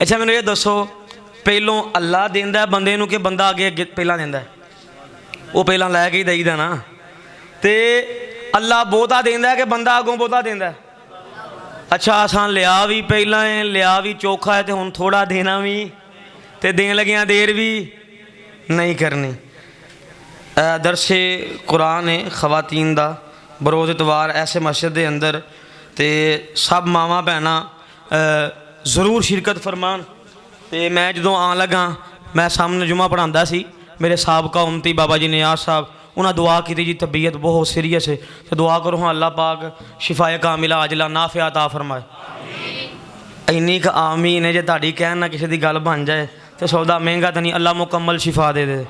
अच्छा मैंने ये दसो पहलों अल्लाह देंदा बंदे नूं कि बंदा अगे अगे पहला देंदा? वो पहला लैके ही देईदा ना। तो अल्लाह बहुता देंदा कि बंदा अगों बहुता देंदा? अच्छा असां लिया भी पहला है, लिया भी चौखा है, तो हुण थोड़ा देना भी, तो देन लगियां देर भी नहीं करनी। दरसे कुरान है खवातीन दा बरोज़ इतवार ऐसे मस्जिद के अंदर, तो सब मावां भैनां जरूर शिरकत फरमान। तो मैं जो आन लगा, मैं सामने जुमा पढ़ाता सी, मेरे साबका उमती बाबा जी नियाज साहब, उन्हें दुआ की जी तबीयत बहुत सीरीयस है, तो दुआ करो हाँ अल्लाह पाक शिफाए कामिला अजला नाफिया अता फरमाए। इन्नी क आमीन है, जे ताड़ी कहन ना किसी की गल बन जाए तो सौदा महंगा तो नहीं, अल्लाह मुकम्मल शिफा दे दे।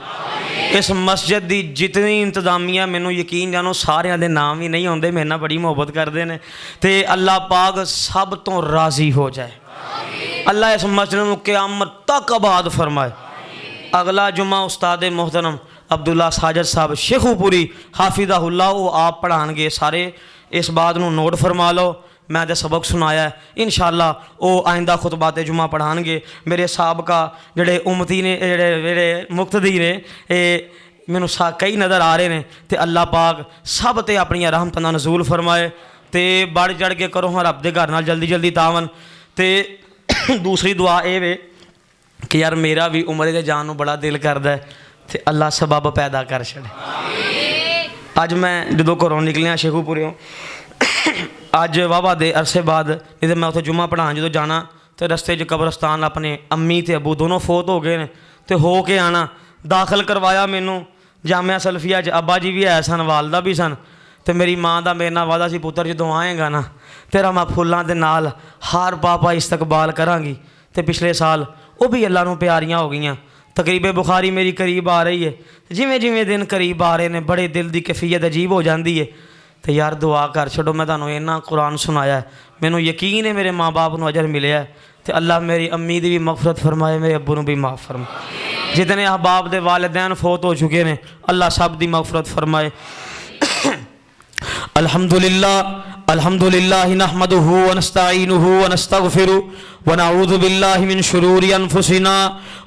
इस मस्जिद की जितनी इंतजामिया मैनू यकीन जानो सारिया के नाम ही नहीं आते, मेरे नाल बड़ी मुहब्बत करते हैं, तो अल्लाह पाक सब तो राज़ी हो जाए। अल्लाह इस मस्जिद में क़यामत तक आबाद फरमाए। अगला जुम्मा उस्ताद मोहतरम अब्दुल्ला साजिद साहब शेखूपुरी हाफिज़हुल्लाह वो आप पढ़ाएंगे, सारे इस बात को नोट फरमा लो। मैं तो सबक सुनाया है, इंशाअल्लाह वो आइंदा खुतबात जुम्मा पढ़ाएंगे। मेरे साबका जड़े उमती ने जेड़े मुक्तदी ने मैनू कई नज़र आ रहे हैं, तो अल्लाह पाक सब ते अपनी रहमत नाल नज़ूल फरमाए। तो बढ़ चढ़ के करो हाँ रब के घर नाल जल्दी जल्दी तावन। तो दूसरी दुआ ये वे कि यार मेरा भी उम्र के जान बड़ा दिल करता है, तो अल्लाह सबब पैदा कर छड़े। अज मैं जो घरों निकलिया शेखूपुरियों, अज वाहवा दे अरसे बाद, नहीं तो मैं उत्थे जुम्मा पढ़ान जो जाना तो रस्ते कब्रस्तान अपने अम्मी ते अबू दोनों फोत हो गए ने, तो हो के आना दाखिल करवाया मैनू जामिया सल्फिया अब्बा जी भी है सन, वालदा भी सन, तो मेरी माँ का मेरे नाल वादा सी पुत्र जो आएगा ना तेरा मैं फुलों के नाल हार पापा इस्तकबाल करांगी। तो पिछले साल वो भी अल्लाह नूं प्यारियां हो गई, तकरीबे बुखारी मेरी करीब आ रही है, जिमें जिमें दिन करीब आ रहे हैं बड़े दिल की कैफियत अजीब हो जाती है। तो यार दुआ कर छो, मैं तुहानूं इन्ना कुरान सुनाया है, मैनू यकीन है मेरे माँ बाप को अजर मिले है, तो अल्लाह मेरी अम्मी की भी मगफरत फरमाए, मेरे अब्बू को भी माफ़ फरमाए। जितने अहबाब दे वालिदैन फोत हो चुके हैं अल्लाह सब की मगफरत फरमाए। अल्हम्दुलिल्लाह अल्हम्दुलिल्लाह नहमदुहु व नस्तईनुहु व नस्तगफिरुहु व नऊज़ु बिल्लाहि मिन शुरूरि अनफुसिना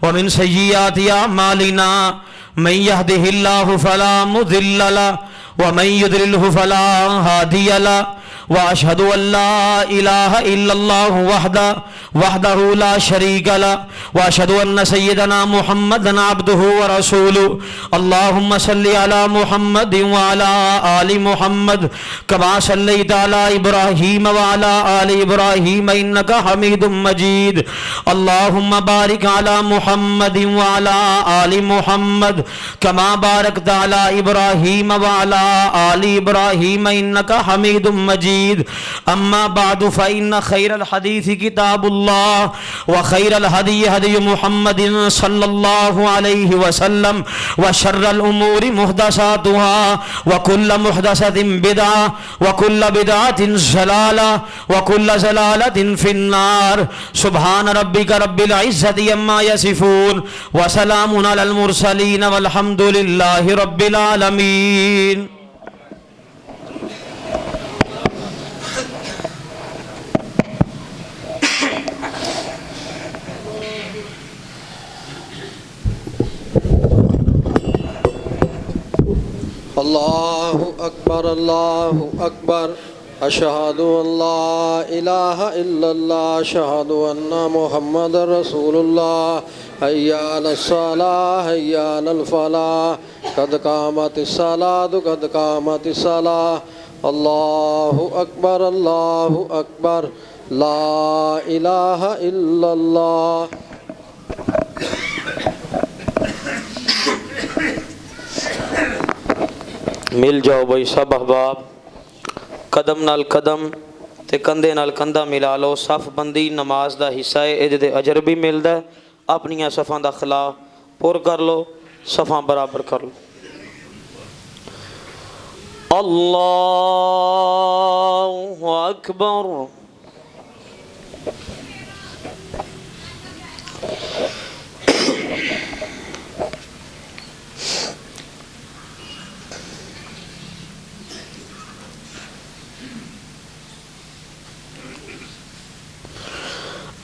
व मिन सय्यिआति अअमालिना मन यहदिहिल्लाहु फला मुदिल्ल लहु व मन युद्लिल्हु फला हादिय लहु व अशहदु अल्ला इलाहा इल्लल्लाहु वहदहु ला शरीका लहु व अशहदु अन्न सय्यदना मुहम्मदन अब्दुहु व रसूलुहु। अल्लाहुम्मा सल्लि अला मुहम्मद व अला आलि मुहम्मद कमा सल्लैता अला इब्राहीम व अला आलि इब्राहीम इन्नका हमीदुम मजीद। अल्लाहुम्मा बारिक अला मुहम्मद व अला आलि मुहम्मद कमा बारकता अला इब्राहीम व अला आलि इब्राहीम इन्नका हमीदुम मजीद। अम्मा बादु फ़इन्न खैरल हदीस किताबुल्लाह व खैरल हदी हदी मुहम्मदिन सल्लल्लाहु अलैहि वसल्लम व शर्रल उमूरि मुहदसातुहा व कुल्ल मुहदसतिन बिदअ व कुल्ल बिदअतिन ज़लाला व कुल्ल ज़लालतिन फिन्नार। सुब्हान रब्बिका रब्बिल इज़्ज़ति अम्मा यसिफून व सलामुन अलल मुरसलीन वल्हम्दुलिल्लाहि रब्बिल आलमीन। अल्लाहु अकबर अशहदु अल्ला इलाहा इल्लल्लाह अशहदु अन्ना मुहम्मदर रसूलुल्लाह हय्या अलस सलाह हय्या अलल फलाह कद कामतिस सलातु कद कामतिस सलाह। अल्लाहु अकबर ला इलाहा इल्लल्लाह। मिल जाओ बई सब अहबाब, कदम नाल कदम ते कंधे नाल कंधा मिला लो। सफ बंदी नमाज का हिस्सा है, ये अजर भी मिलता है। अपनिया सफ़ां का खला पुर कर लो, सफ़ां बराबर कर लो। अल्लाहु अकबर।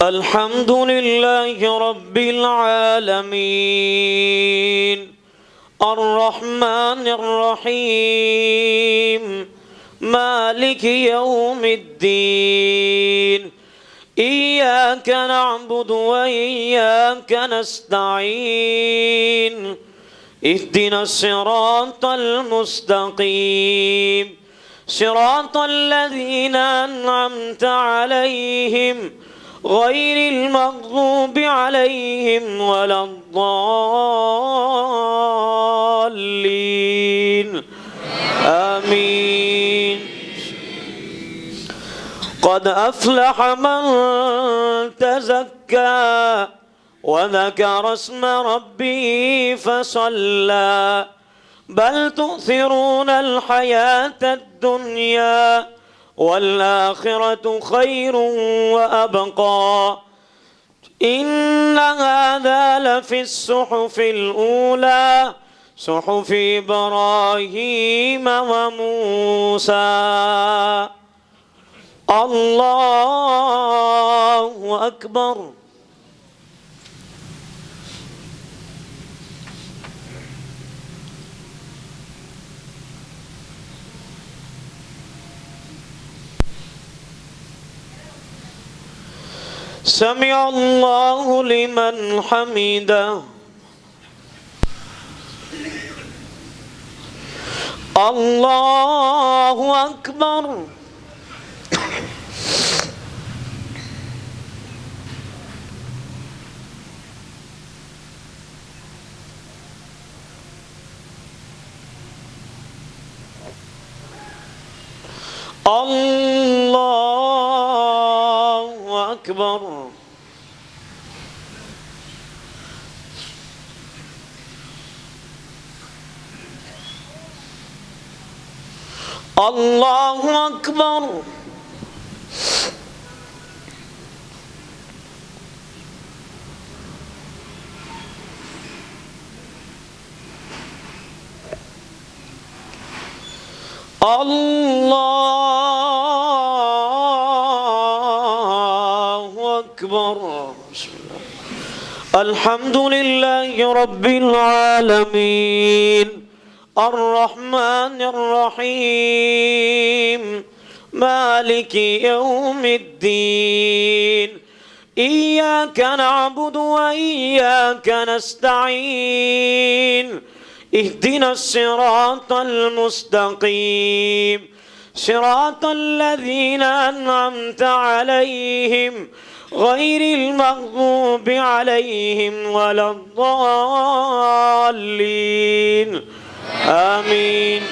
الحمد لله رب العالمين الرحمن الرحيم مالك يوم الدين إياك نعبد وإياك نستعين اهدنا الصراط المستقيم صراط الذين أنعمت عليهم غير المغضوب عليهم ولا الضالين آمين. قد أفلح من تزكى وذكر اسم ربه فصلى بل تؤثرون الحياة الدنيا والآخرة خير وأبقى إن هذا لفي الصحف الأولى صحف إبراهيم وموسى. الله أكبر. سمع الله لمن حمده. الله أكبر. الله أكبر. الله أكبر. الله أكبر. بسم الله. الحمد لله رب العالمين الرحمن الرحيم مالك يوم الدين إياك نعبد وإياك نستعين اهدنا الصراط المستقيم صراط الذين أنعمت عليهم غير المغضوب عليهم ولا الضالين آمين.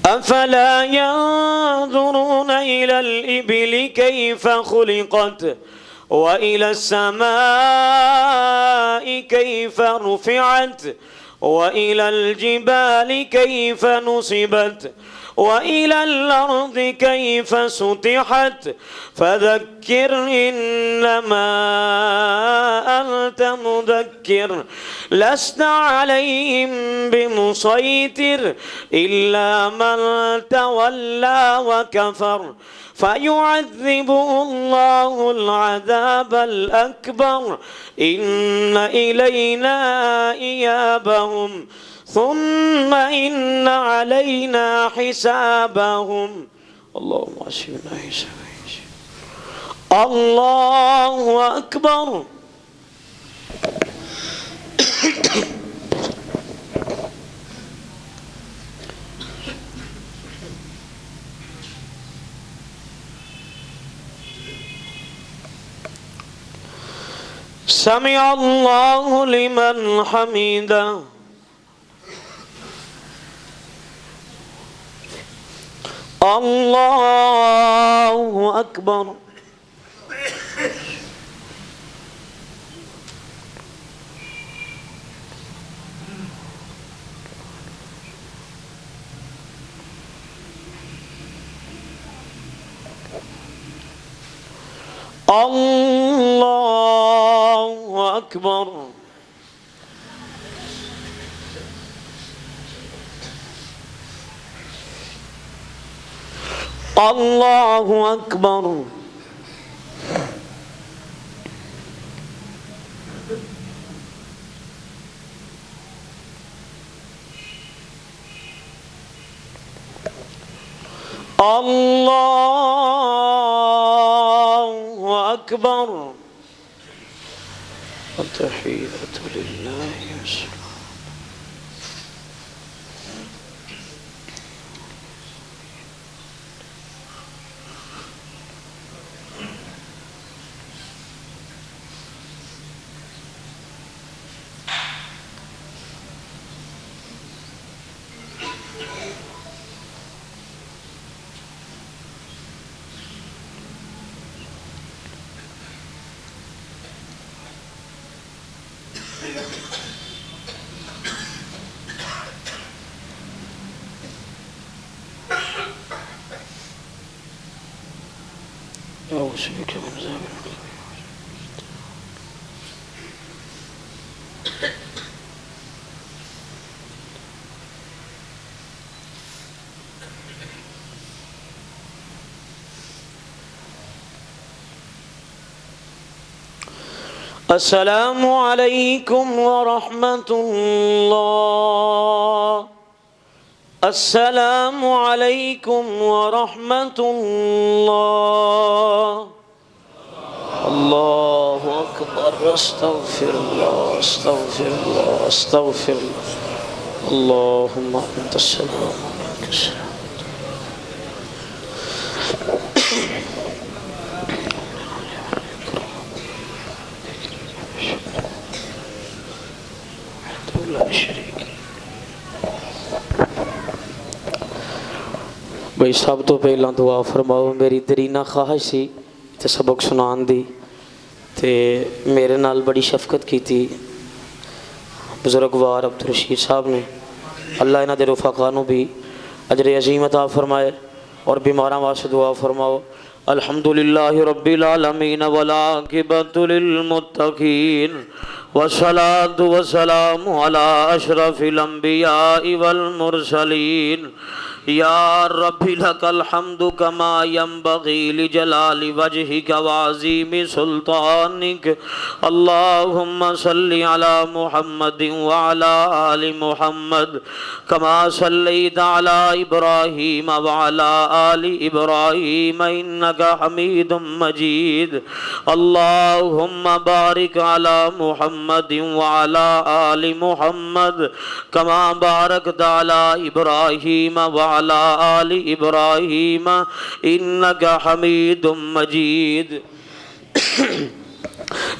أفلا ينظرون إلى الإبل كيف خلقت وإلى السماء كيف رفعت وإلى الجبال كيف نصبت وإلى الأرض كيف سطحت فذكر إنما أنت مذكر لست عليهم بمسيطر إلا من تولى وكفر فيعذبه الله العذاب الأكبر إن إلينا إيابهم ثم إن علينا حسابهم. اللهم أشفنا حسابهم. الله أكبر. سمع الله لمن حمده. الله أكبر. الله أكبر. الله أكبر. الله أكبر التحية لله والسلام. أعوذ بك من عذاب القبر. السلام عليكم ورحمة الله. السلام عليكم ورحمة الله. الله أكبر. أستغفر الله أستغفر الله أستغفر الله. اللهم أنت السلام ومنك السلام. भाई सब तो पहला दुआ फरमाओ। मेरी दरीना ख्वाहिश सी ते सबक सुनान दी ते मेरे नाल बड़ी शफकत की थी बुजुर्गवार अब्दुल रशीद साहब ने। अल्लाह इन्हां दे रुफाका नूं भी अजर अजीम अता फरमाए और बीमारां वास्ते दुआ फरमाओ। अल्हम्दुलिल्लाहि रब्बिल आलमीन वल आकिबतु लिल मुत्तकीन वस्सलातु वस्सलामु अला अशरफिल अंबिया वल मुरसलीन। या रब्बी लकल हम्दु कमा यंबगी लिजलाली वजहिका व अज़ीमि सुल्तानिक। अल्लाहुम्मा सल्लि अला मुहम्मदिन व अला आलि मुहम्मद कमा सल्लैता अला इब्राहीम व अला आलि इब्राहीम इन्नका हमीदुम मजीद। अल्लाहुम्मा बारिक अला मुहम्मदिन व अला आलि मुहम्मद कमा बारकता अला इब्राहीम व अला आलि इब्राहीम इन्नका हमीदुम मजीद।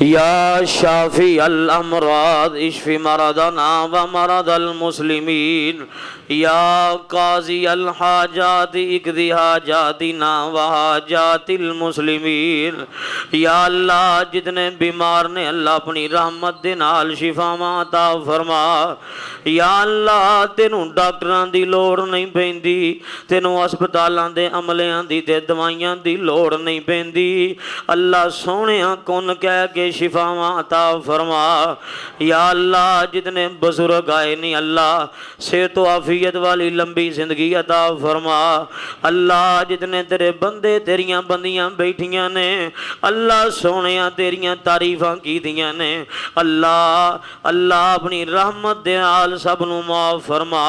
या शाफी अल अमराद इश्फि मरदना व मरदल मुस्लिमीन। या काजी अल हाजात इक़दी हाजातिना व हाजातिल मुस्लिमीन। या अल्लाह जितने बीमार ने अल्लाह अपनी रहमत दे नाल शिफावां अता फरमा। या अल्लाह तेनू डॉक्टरां दी लोड़ नहीं पैंदी, तेनू अस्पतालां दे अमलियां दी ते दवाइयां दी लोड़ नहीं पैंदी। अल्लाह सोहणिया कुन कह के शिफावां अता फरमा। या अल्लाह जितने बुजुर्ग आए नहीं अल्लाह सेहत आफियत वाली लंबी जिंदगी अता फरमा। अल्लाह जितने तेरे बंदे तेरियां बंदियां बैठियां ने अल्लाह सोहणिया तेरियां तारीफां कीतियां ने। अल्लाह अल्लाह अपनी रहमत दे नाल सब नू माफ फरमा।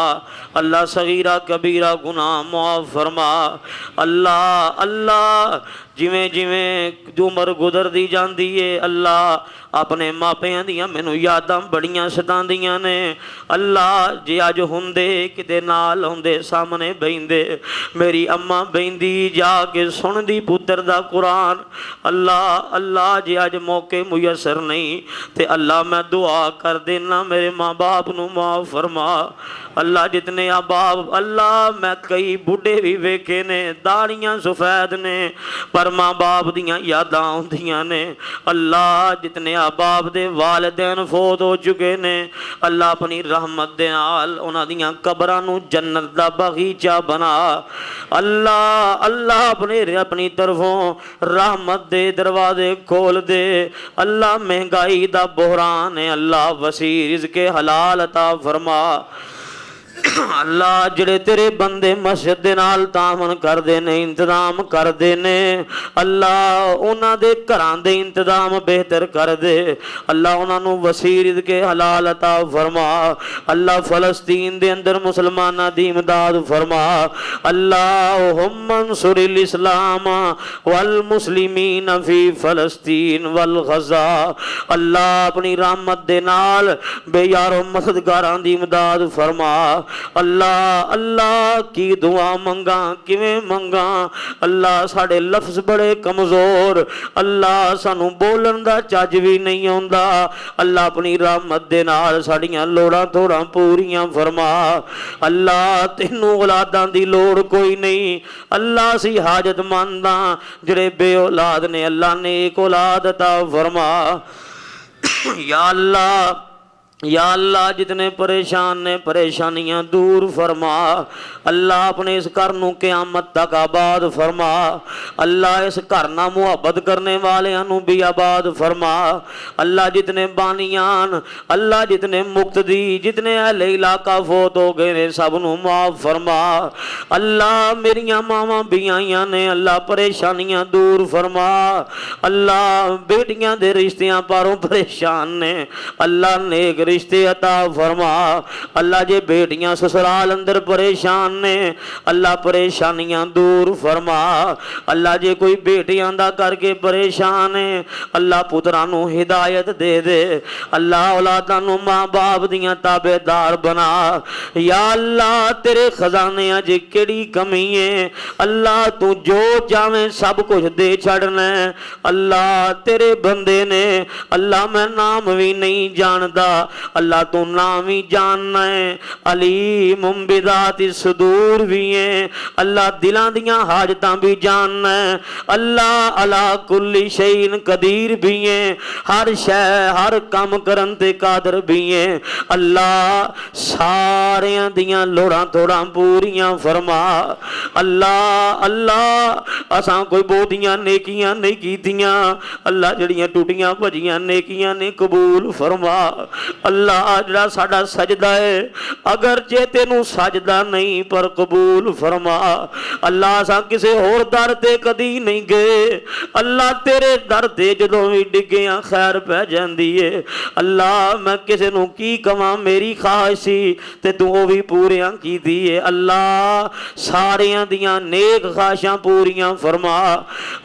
अल्लाह सगीरा कबीरा गुनाह माफ फरमा। अल्लाह अल्लाह जिमें जिमें उम्र गुजरती जाती है अल्लाह अपने मापियां दियां मैनू यादां बड़ियां सतांदियां ने। अल्लाह जे अज हुंदे किते नाल हुंदे सामने बहिंदे मेरी अम्मा बहिंदी जाके सुनदी पुत्र दा कुरान। अल्लाह अल्लाह जे अज मौके मुयसर नहीं ते अल्लाह मैं दुआ कर देना मेरे माँ बाप नू माफ फरमा। अल्लाह जितने अबाब अल्लाह मैं कई बुढ़े भी वेखे ने दाड़ियां सफेद ने पर माँ बाप दियां यादां आउंदियां ने। अल्लाह जितने अबाब दे वालिदैन फोत हो चुके ने अल्लाह अपनी रहमत दे नाल उन्हां दियां कबरां नू जन्नत दा बगीचा बना। अल्लाह अल्लाह अपनी तरफों रहमत दे दरवाजे खोल दे। अल्लाह महंगाई दा बहरान है अल्लाह वसी रिज़्क़े हलाल अता फरमा। अल्लाह जिहड़े तेरे बंदे मस्जिद दे नाल तामन करदे ने इंतजाम करदे ने अल्लाह उन्हां दे घरां दे इंतजाम बेहतर कर दे अल्लाह उन्हां नूं वसी रिज़्क़े हलाल अता फरमा अल्लाह फ़लस्तीन दे अंदर मुसलमानां दी इमदाद फरमा अल्लाहुम्मा अंसुरिल इस्लाम वल मुस्लिमीन फी फ़लस्तीन वल गज़ा अल्लाह अपनी रहमत दे नाल बेयारो मददगारां दी इमदाद फरमा अल्लाह अल्लाह की दुआ मंगा किवें मंगा अल्लाह साढ़े लफ्ज़ बड़े कमज़ोर अल्लाह सानू बोलन दा चज भी नहीं आउंदा अल्लाह अपनी रहमत दे नाल साड़ियां लोड़ां थोड़ां पूरियां फरमा अल्लाह तैनू औलादां दी लोड़ कोई नहीं अल्लाह सी हाजतमंद हां जिहड़े बे औलाद ने अल्लाह ने एक औलाद अता फरमा या अल्लाह जितने परेशान ने परेशानियां दूर फरमा अल्लाह अपने इस घर नूं क़यामत तक आबाद फरमा अल्लाह इस घर नाल मुहब्बत करने वालियां नूं भी आबाद फरमा अल्लाह जितने बानियान अल्लाह जितने मुक्तदी जितने अहले इलाका फोत हो गए ने सब नूं माफ फरमा अल्लाह मेरियां मावां भी आईयां ने अल्लाह परेशानियां दूर फरमा अल्लाह बेटियां दे रिश्तियां पारों परेशान ने अल्लाह नेक रिश्ते अता फरमा अल्लाह जे बेटियां ससुराल अंदर परेशान ने अल्लाह परेशानियां दूर फरमा अल्लाह जे कोई बेटियां दा करके परेशान है अल्लाह पुत्रां नूं हिदायत दे दे अल्लाह औलादां नूं मां बाप दियां ताबेदार बना या अल्लाह तेरे खजानियां च केड़ी कमी है अल्लाह तू जो चाहे सब कुछ दे छड़ना अल्लाह तेरे बंदे ने अल्लाह मैं नाम भी नहीं जानदा अल्लाह तू नाम ही जानना है अलीम बिदाति सुदूर भी है अल्लाह दिलां दियां हाजतां भी जानना है अल्लाह अला कुल्ली शैइन कदीर भी है हर शै हर काम करन ते कादर भी है अल्लाह सारियां दियां लोड़ां थोड़ां पूरियां फरमा अल्लाह अल्लाह असां कोई बहुतियां नेकियां नहीं कीतियां अल्लाह जड़ियां टूटियां भजियां नेकियां ने कबूल फरमा अल्लाह जड़ा साडा सजदा है अगर जे तेनू सजदा नहीं पर कबूल फरमा अल्लाह असां किसे होर दर ते कदी नहीं गए अल्लाह तेरे दर ते जदों भी डिग्गियां खैर पै जांदी है अल्लाह मैं किसे नू की कवां मेरी ख्वाहिश सी ते तू वो भी पूरियां कीती है अल्लाह सारियां दियां नेक ख्वाहिशां पूरियां फरमा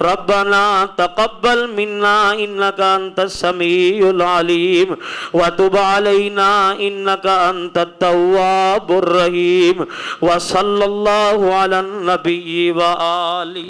रब्बना तकब्बल मिन्ना इन्नका अंतस समीउल अलीम व तुब अलैना इन्नका अंतत तव्वाबुर रहीम व सल्लल्लाहु अला नबी व आली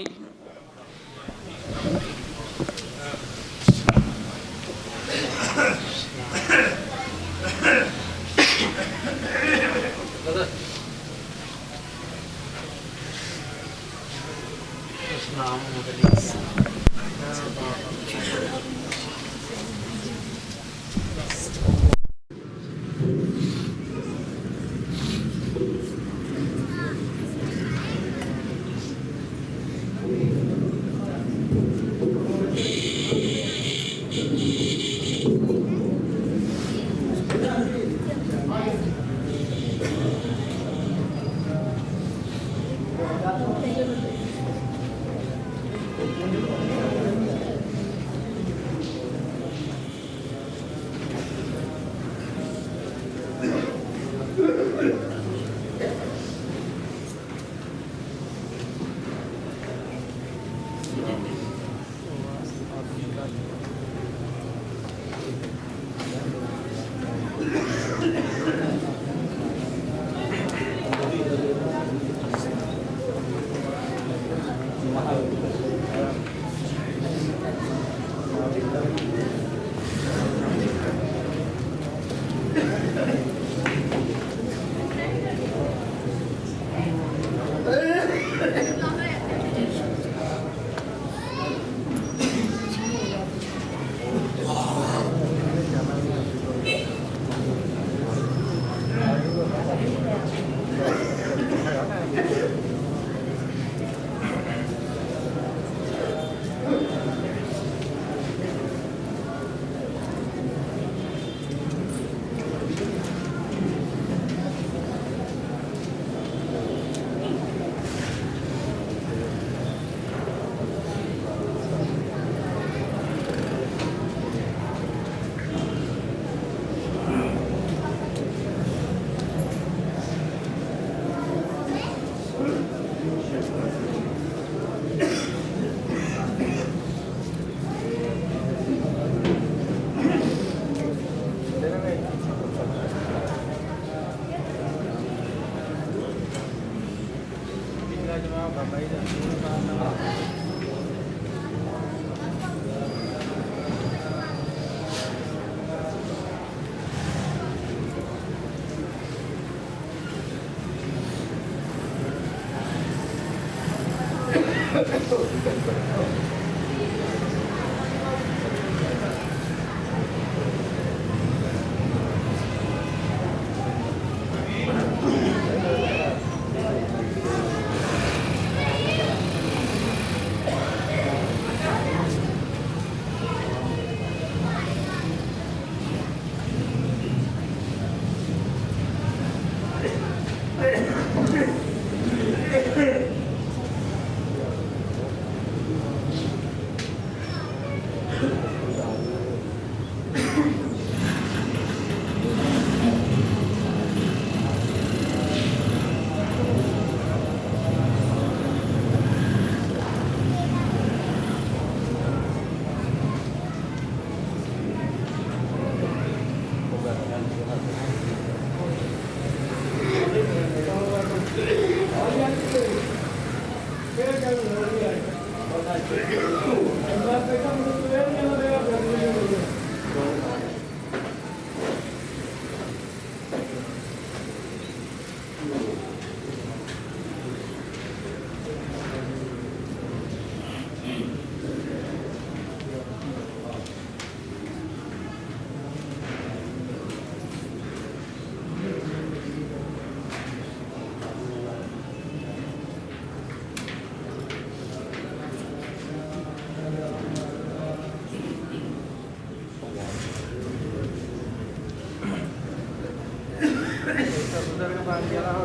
हो गए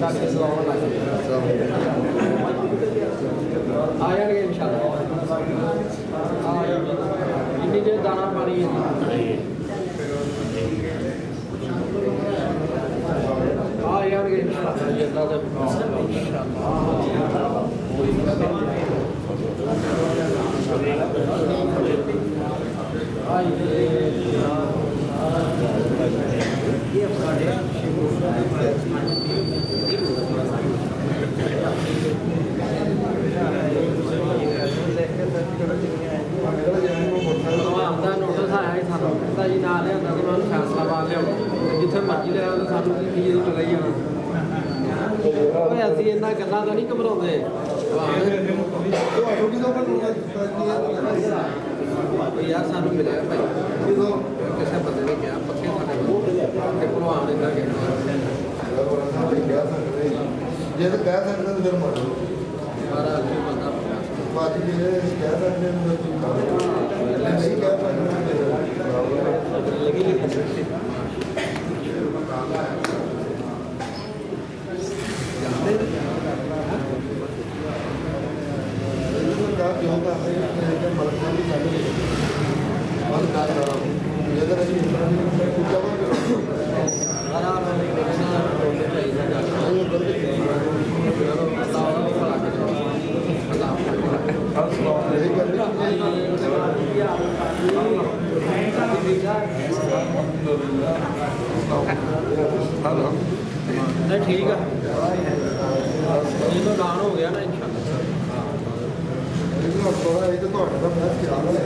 ਤੁਹਾਡੀ ਸਲਾਹ ਲੱਗ ਆ ਜਾਣਗੇ ਇਨਸ਼ਾਅੱਲਾ ਆ ਇੰਨੀ ਜੇ ਦਾਣਾ ਪਾਣੀ ਹੈ ਆ ਜਾਣਗੇ ਇਨਸ਼ਾਅੱਲਾ ਜੀ ਅੱਲਾ ਦਾ ਆਪਦਾ ਨੋਟਿਸ ਆਇਆ ਸੀ ਸਾਨੂੰ ਤਾਂ ਜੀ ਨਾਲ ਲਿਆਂਦਾ ਤੇ ਮੈਂ ਫੈਸਲਾਬਾਦ ਲਿਆਉਣਾ ਜਿੱਥੇ ਮਰਜ਼ੀ ਲਿਆ ਸਾਨੂੰ ਕੀ ਫੀਸ ਚੁਕਾਈ ਜਾਣਾ ਓਏ ਅਸੀਂ ਇਹਨਾਂ ਗੱਲਾਂ ਦਾ ਨਹੀਂ ਘਬਰਾਉਂਦੇ ਯਾਰ ਸਾਨੂੰ ਮਿਲਿਆ ਭਾਈ ਕਿਸੇ ਬੰਦੇ ਨੇ ਕਿਹਾ ਪੱਕੇ ਸਾਡੇ ਕੋਲ ਤੇ ਭਲਵਾਨ ਨੇ ਕਿਹਾ ਜੇ ਤਾਂ ਕਹਿ ਸਕਦੇ ਤਾਂ ਫਿਰ ਮਾਰੋ ਸਾਰਾ ਅੱਗੇ ਬੰਦਾ ਬਾਕੀ ਜੇ ਕਹਿ ਸਕਦੇ ਤਾਂ ਫਿਰ ਤੁਸੀਂ ਕਰੋ ਨਹੀਂ ਕਹਿ ਸਕਦੇ ਤਾਂ ਕਿਉਂ ਤਾਂ ਹੈ ਕਿ ਮਲਕਾ ਵੀ ਚੱਲ ਰਿਹਾ ਮਨ ਕਰ ਰਹਾ ਹੂੰ ਜੇ ਤਾਂ ਅਸੀਂ ਕੁਝ ਕਰਾਂਗੇ ਸਾਰਾ ਬੰਦੇ ਚਾਹੀਦਾ ਇਹ ਬੰਦੇ नहीं ठीक है ये तो दान हो गया ना इंशाल्लाह ਥੋੜਾ ਇਹ ਤਾਂ ਤੁਹਾਡਾ ਦਾ ਬਸ ਖਿਆਲ ਹੈ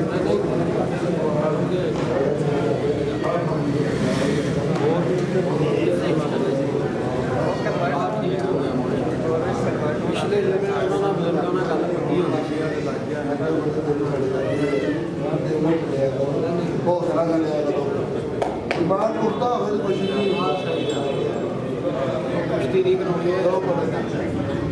पिछले जिले में उन्होंने बुजुर्गों ने गल की होती ਹੌਸਲਾ ਕਰ ਲਿਆ ਕਰੋ ਦਿਮਾਗ ਪੁੱਤਾ ਹੋਵੇ ਕੁਝ ਨਹੀਂ कुश्ती दी करानी है ਦੋ ਪੜ੍ਹਨਾ